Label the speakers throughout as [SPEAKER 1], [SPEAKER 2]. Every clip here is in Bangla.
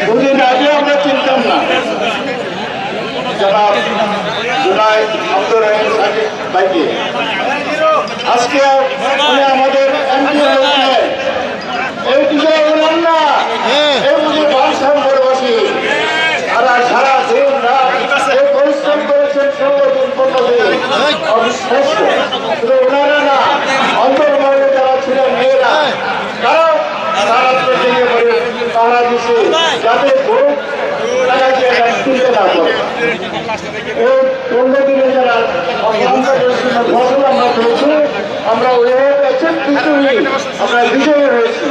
[SPEAKER 1] দুদিন আগে আমরা চিনতাম না জনাব জুনায়েদ আব্দুর রহিম সাকিব ভাইকে। আজকে উনি আমাদের এমপি হয়েছেন, এই বিষয়ে বললাম না, এই বুঝে বাংলাদেশবাসী তারা সারা দিন রাত পরিশ্রম করেছেন, 16 দিন 15 দিন অবিশ্বাস্য। শুধু ওনারা না, অন্তর্মহলে যারা ছিলেন মেয়েরা, তারাও তারা প্রতিনিধি করে পাহারা দিচ্ছে যাতে ভোট টাকা দিয়ে কিনতে না করে। এই 15 দিনে যারা ফসল আমরা পেয়েছি, আমরা ওইভাবে পেয়েছেন, কিন্তু আমরা বিজয়ী হয়েছি,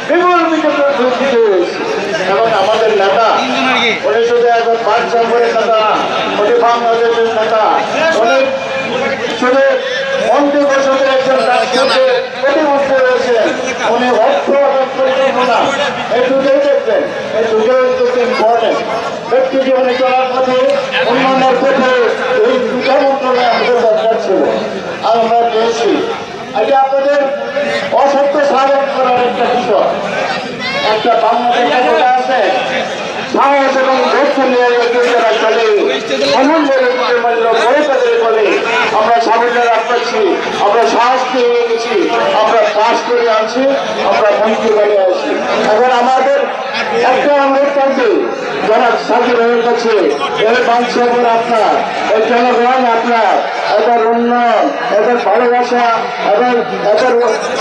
[SPEAKER 1] বিপুল বিজয়ী হয়েছি। এবং আমাদের নেতা উনি শুধু একজন বাদশাহের নেতা, উনি বাংলাদেশের নেতা, উনি শুধু মন্ত্রী পরিষদের একজন প্রতিমন্ত্রী রয়েছেন, উনি অর্থ এবং পরিকল্পনা এই দুটোই দেখবেন। এই দুটোই কিন্তু ইম্পর্টেন্ট। ব্যক্তি জীবনে চলার পথে, উন্নয়নের পথে এই দুটো মন্ত্রণালয় আমাদের দরকার ছিল, আর আমরা পেয়েছি। এটা আপনাদের অসত্য স্বাগত করার একটা বিষয়। একটা বাংলাদেশ আছে, সাহস এবং ধৈর্য নিয়ে যারা চলে, সমন্বয়ের মূল্য বড় তাদের বলে আমরা সামনে রাখছি, আমরা সাহস পেয়ে গেছি, আমরা পাশ করে আনছি, আমরা মন্ত্রী বলে আছি। এখন আমাদের একটা অনুরোধ থাকবে যারা সাকিব হয়ে গেছে, এই বাংলাদেশের আপনার, এই জনগণ আপনার, এদের উন্নয়ন, এদের ভালোবাসা এবং এদের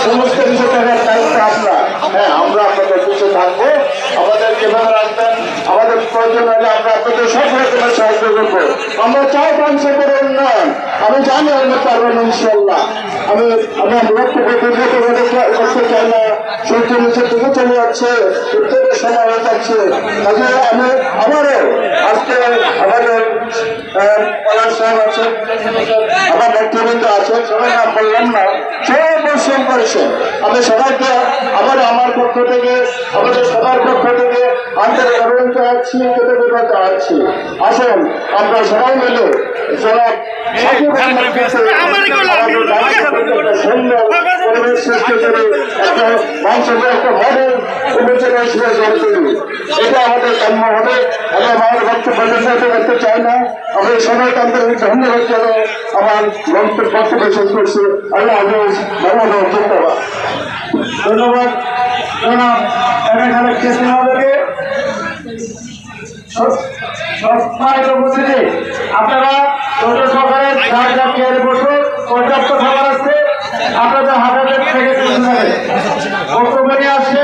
[SPEAKER 1] সমস্ত কিছু থাকার দায়িত্ব আপনার। হ্যাঁ, আমরা আপনাদের পিছনে থাকবো, আমাদেরকে মনে রাখবেন, আমাদের প্রয়োজন হলে আমরা আপনাদের সব রকমের সাহায্য করবো। আমরা চাই বাংলাদেশের উন্নয়ন, আমি জানি আমরা পারবেন ইনশাল্লাহ। আমি বক্তব্য করতে চাই না, সূর্য নিচের দিকে চলে যাচ্ছে, উত্তরের সময় হয়ে যাচ্ছে। কাজে আমি আবারও আজকে আমাদের পলাশ সাহেব আছে, আমার নেতৃবৃন্দ আছে, সবাই নাম বললাম না, সবাই পরিশ্রম করেছে। আমি সবাইকে আমার পক্ষ থেকে, আমাদের সবার পক্ষ থেকে আন্তরিক অভিনন্দন জানাচ্ছি, কৃতজ্ঞতা জানাচ্ছি। আসুন আমরা সবাই মিলে জনাব সাকিব সুন্দর পরিবেশ সৃষ্টি করে একটা মানুষের একটা মডেল বিবেচনা হিসেবে গড়ে তুলি। এটা আমাদের কাম্য হবে। আমি আমার বক্তব্য করতে চাই না, আমি সবাইকে আন্তরিক ধন্যবাদ জানাই আমার বক্তব্য শেষ করছি। আল্লাহ হাফেজ, ধন্যবাদ। ধন্যবাদ জনাব এখানে কৃষ্ণকে সম্মানিত উপস্থিতি। আপনারা সরকারে বসুন, পর্যাপ্ত খাবার আছে, আপনাদের হাতের থেকে বক্তব্য নিয়ে আসছে।